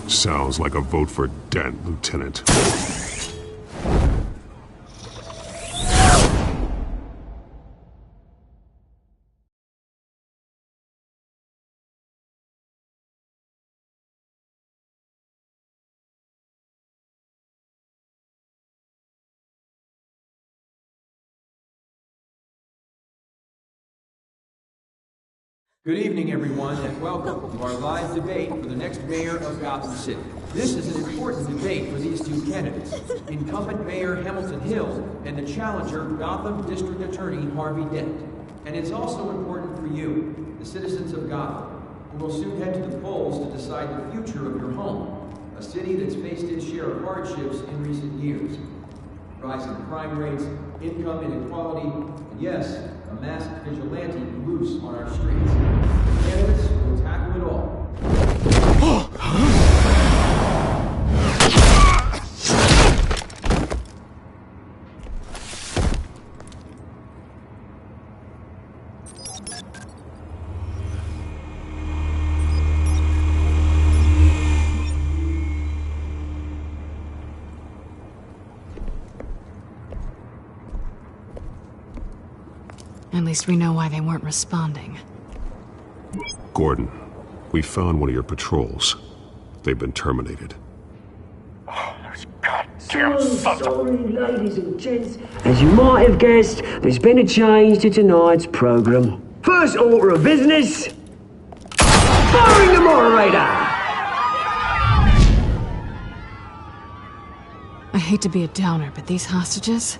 Sounds like a vote for Dent, Lieutenant.
Good evening, everyone, and welcome to our live debate for the next mayor of Gotham City. This is an important debate for these two candidates, incumbent Mayor Hamilton Hill and the challenger, Gotham District Attorney Harvey Dent. And it's also important for you, the citizens of Gotham, who will soon head to the polls to decide the future of your home, a city that's faced its share of hardships in recent years. Rising crime rates, income inequality, and yes, a masked vigilante loose on our streets. The candidates will tackle it all.
At least we know why they weren't responding.
Gordon, we found one of your patrols. They've been terminated.
Oh, those goddamn sorry, ladies and gents. As you might have guessed, there's been a change to tonight's program. First order of business, firing the moderator!
I hate to be a downer, but these hostages?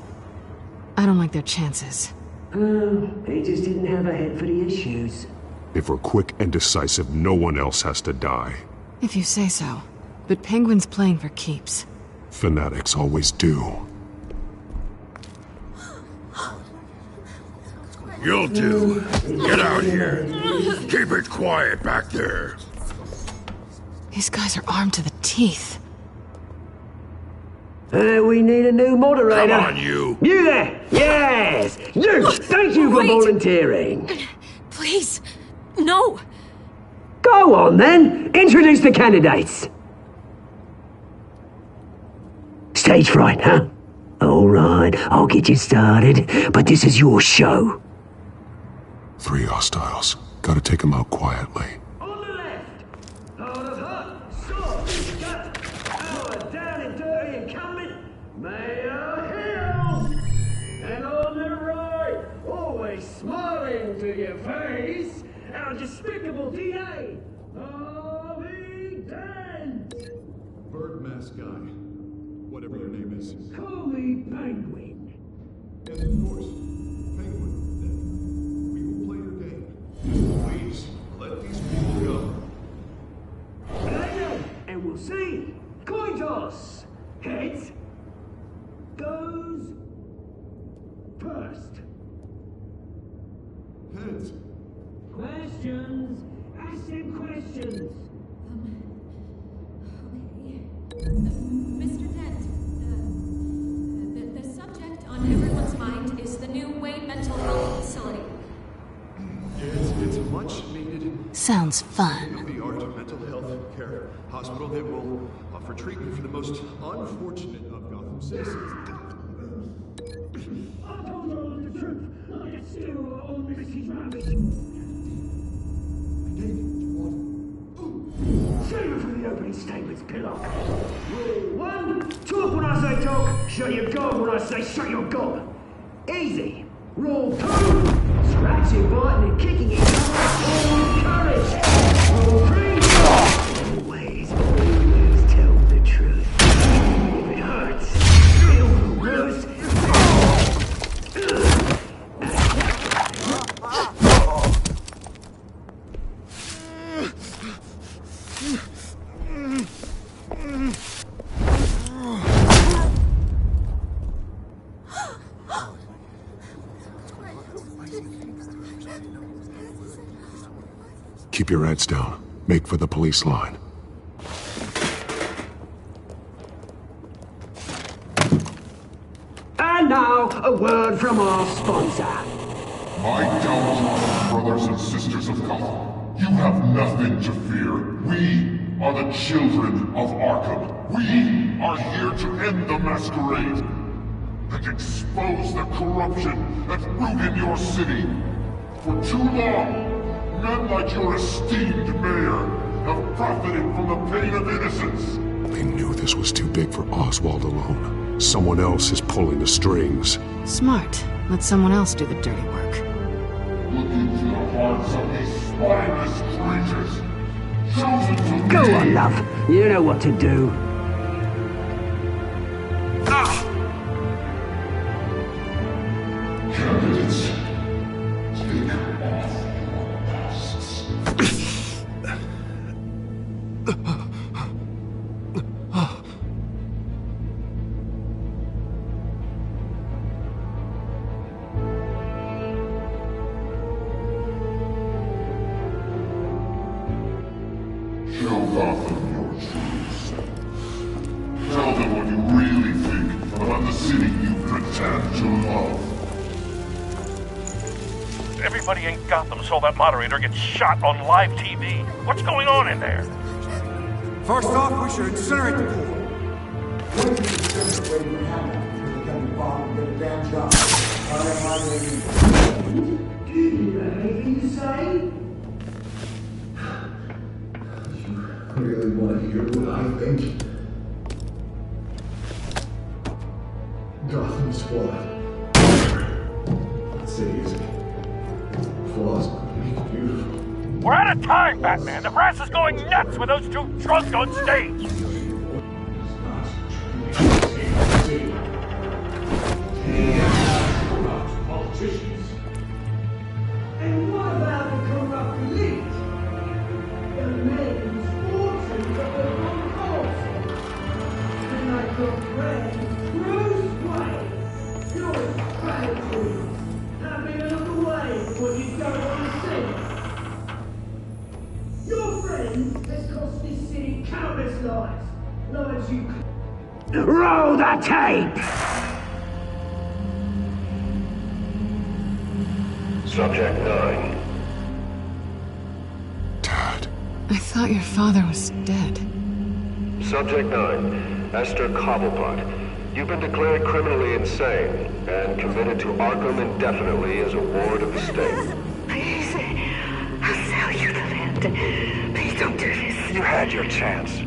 I don't like their chances.
He just didn't have a head for the issues.
If we're quick and decisive, no one else has to die.
If you say so. But Penguin's playing for keeps.
Fanatics always do.
You'll do. Get out here. Keep it quiet back there.
These guys are armed to the teeth.
We need a new moderator.
Come on, you.
You there! Yes! You! Thank you for volunteering.
Please, no.
Go on, then. Introduce the candidates. Stage fright, huh? All right, I'll get you started, but this is your show.
3 hostiles. Gotta take them out quietly.
On the left, hard of hut, sword, gun, our down and dirty incumbent, Mayor Hill. And on the right, always smiling to your face, our despicable DA, Harvey Dent.
Bird mask guy. Whatever your name is.
Call me Penguin.
Yes, of course. Penguin, then. We will play your game. Please, let these people go.
Later, and we'll see. Coin toss. Heads goes first.
Heads.
Questions. Ask them questions.
Mr. Dent, the subject on everyone's mind is the new Wayne Mental Health Facility.
It's a much needed
Sounds fun.
the art of mental health care hospital that will offer treatment for the most unfortunate of Gotham citizens.
I told you all the truth. I still own Mrs. Rabbit. Save it for the opening statements, Pillock. Rule 1, talk when I say talk, shut your gob when I say shut your gob. Easy. Rule 2, scratching, biting and kicking each other, all with courage. Rule 3, always tell the truth. If it hurts, feel the worst.
Keep your heads down. Make for the police line.
And now, a word from our sponsor.
My downtrodden brothers and sisters of Gotham, you have nothing to fear. We are the children of Arkham. We are here to end the masquerade and expose the corruption at root in your city. For too long, men like your esteemed mayor have profited from the pain of innocence.
They knew this was too big for Oswald alone. Someone else is pulling the strings.
Smart. Let someone else do the dirty work.
Look into the hearts of these spineless creatures. Chosen to
Go
lead.
on, love. You know what to do.
Candidates, take off your masks. Show Gotham your true self. Tell them what you really think about the city you pretend to love.
Everybody in Gotham saw that moderator get shot on live TV. What's going on in there?
First off, we should incinerate the pool. What is the way you have to become the bomb and get a damn job?
Do you have anything to say?
Really want to hear what I think? Gotham Squad. It's easy. Flaws make it beautiful.
We're out of time, Batman. The brass is going nuts with those two drunks on stage.
Politicians. And what about the corrupt elite? The men whose fortunes are their own cause. And like your friend, Bruce Wayne, you're as gratitude. Having a look away for what you don't want to see. Your friend has cost this city countless lives. Lives you... Roll the tape!
Subject 9.
I thought your father was dead.
Subject 9. Esther Cobblepot. You've been declared criminally insane and committed to Arkham indefinitely as a ward of the state.
Please, I'll sell you the land. Please don't do this.
You had your chance.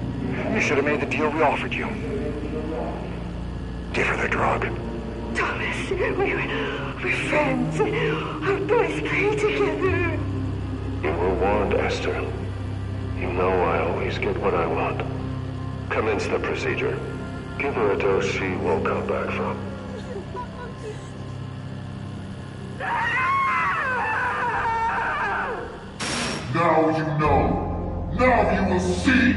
You should have made the deal we offered you. Give her the drug.
Thomas, we're friends. Our boys play together.
You were warned, Esther. You know I always get what I want. Commence the procedure. Give her a dose she won't come back from.
Now you know. Now you will see.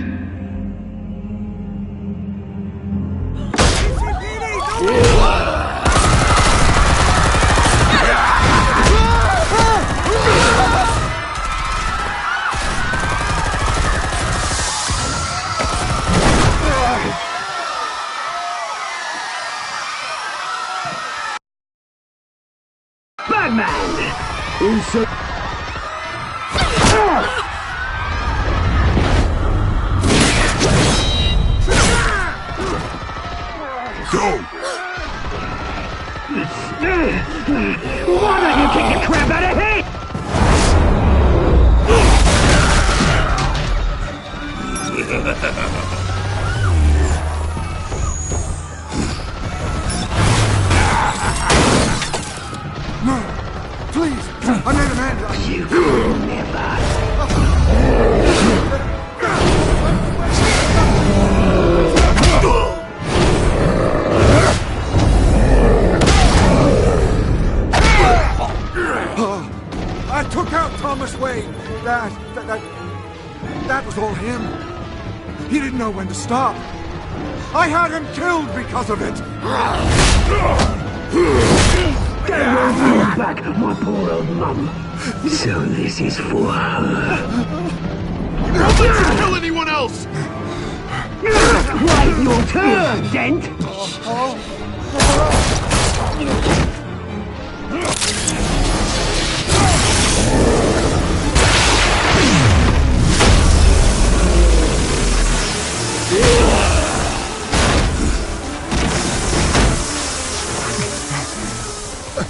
Batman! Insert...
Go!
Why don't you kick the crap out of here?
No! Please! I made Amanda!
You will never!
I took out Thomas Wayne! That was all him. He didn't know when to stop. I had him killed because of it!
They won't bring back my poor old mum. So this is for her.
Don't let you kill anyone else!
Wait your turn, Dent!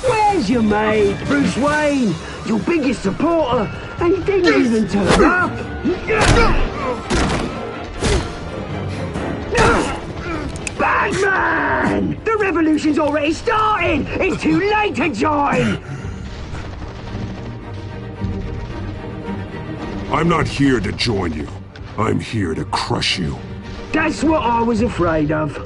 Where's your mate, Bruce Wayne? Your biggest supporter, and he didn't even turn up. Batman! The revolution's already started! It's too late to join!
I'm not here to join you. I'm here to crush you.
That's what I was afraid of.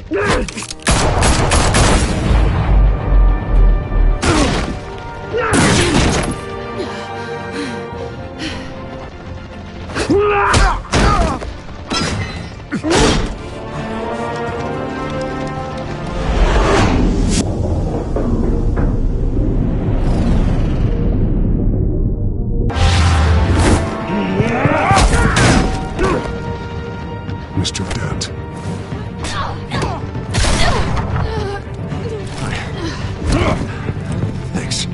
Mr. Dent. Thanks.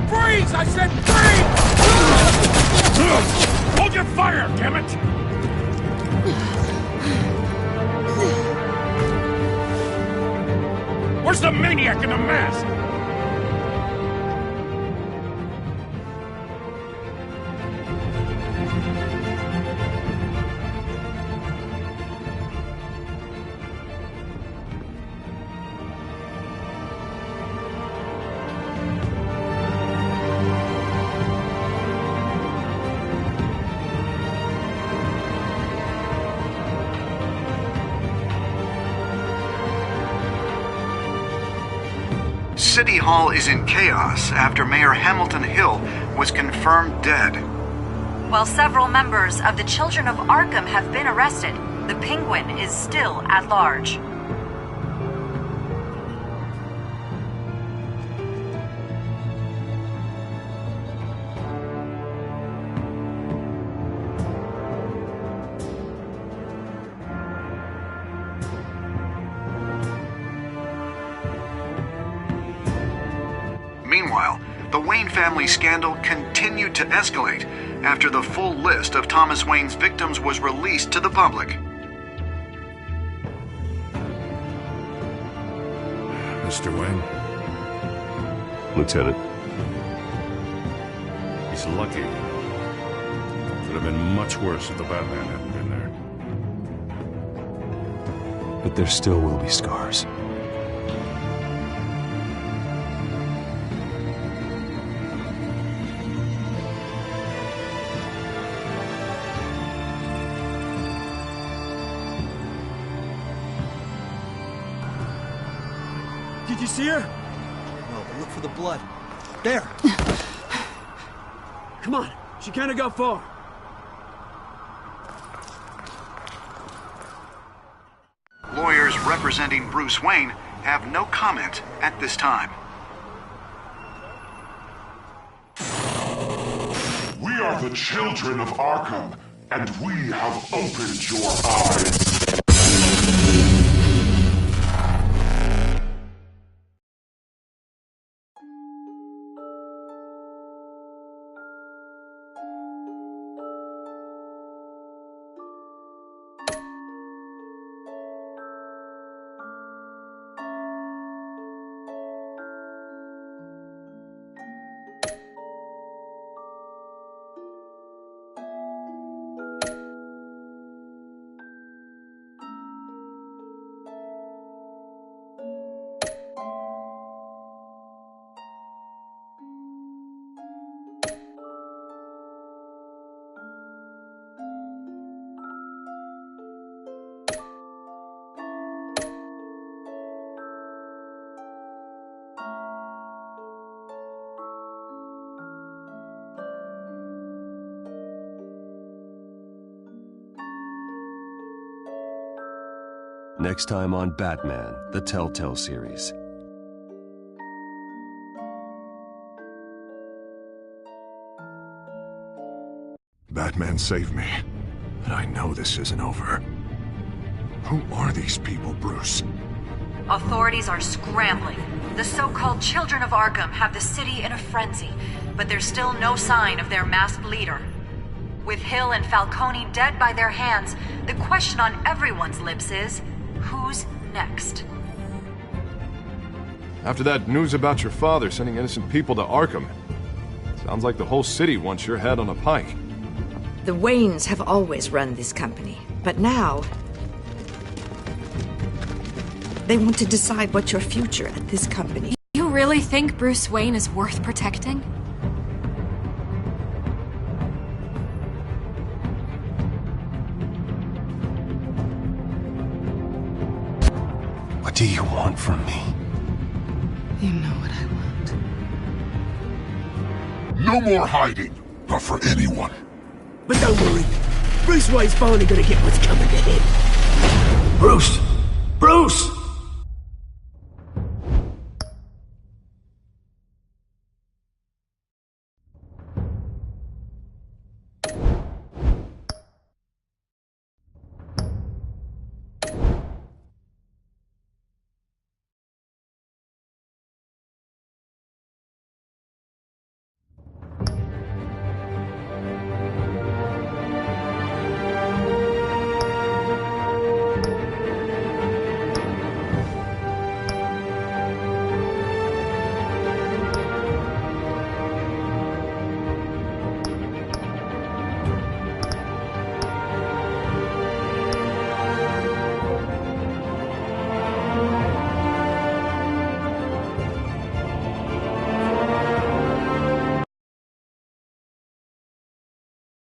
Freeze! I said freeze! Hold your fire, damn it! Where's the maniac in the mask?
City Hall is in chaos after Mayor Hamilton Hill was confirmed dead.
While several members of the Children of Arkham have been arrested, the Penguin is still at large.
Meanwhile, the Wayne family scandal continued to escalate after the full list of Thomas Wayne's victims was released to the public.
Mr. Wayne?
Lieutenant.
He's lucky. Could have been much worse if the Batman hadn't been there.
But there still will be scars.
Did you see her? No, but look for the blood. There! Come on, she can't have got far.
Lawyers representing Bruce Wayne have no comment at this time.
We are the children of Arkham, and we have opened your eyes.
Next time on Batman, the Telltale series.
Batman saved me, but I know this isn't over. Who are these people, Bruce?
Authorities are scrambling. The so-called Children of Arkham have the city in a frenzy, but there's still no sign of their masked leader. With Hill and Falcone dead by their hands, the question on everyone's lips is, who's next?
After that news about your father sending innocent people to Arkham, sounds like the whole city wants your head on a pike.
The Waynes have always run this company, but now they want to decide what's your future at this company.
You really think Bruce Wayne is worth protecting?
What do you want from me?
You know what I want.
No more hiding, not for anyone.
But don't worry, Bruce Wayne's finally gonna get what's coming to him.
Bruce!